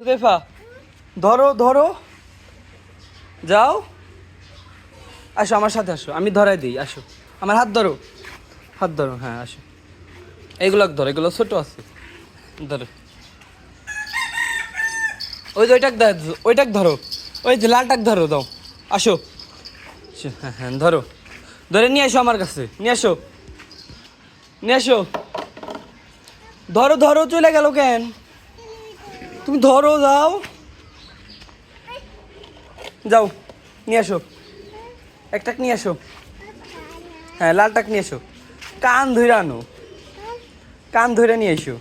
রেফা ধরো ধরো যাও আসো আমার সাথে আসো আমি ধরাই দিই আসো আমার হাত ধরো হ্যাঁ আসো এইগুলো ধরো এগুলো ছোট আছে ধরো ওই যে ওইটাক ধরো ওই যে লালটাক ধরো দাও আসো হ্যাঁ হ্যাঁ ধরো ধরে নিয়ে আসো আমার কাছে নিয়ে আসো ধরো ধরো চলে গেল কেন তুমি ধরো যাও যাও নিয়ে আসো একটাক নিয়ে আসো হ্যাঁ লালটাক নিয়ে এসো কান ধরে আনো কান ধরে নিয়ে এসো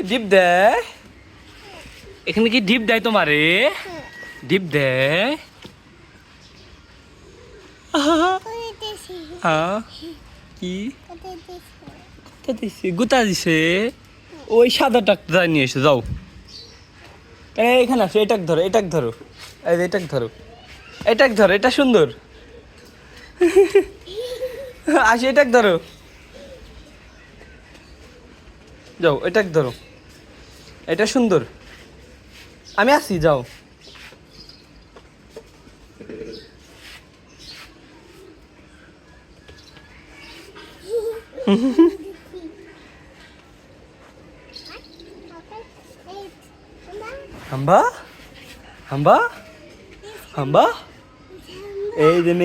ডিপ দেয় এখানে কি ডিপ দেয় তোমারে ডিপ দেয় হ্যাঁ কি গুতা দিছে ওই সাদাটা নিয়ে এসো যাও এখানে আসো এটাক ধরো এই এটাক ধরো এটা সুন্দর আসো এটাক ধরো যাও এটাক ধরো এটা সুন্দর আমি আসি যাও হাম্বা হাম্বা হাম্বা এই জন্য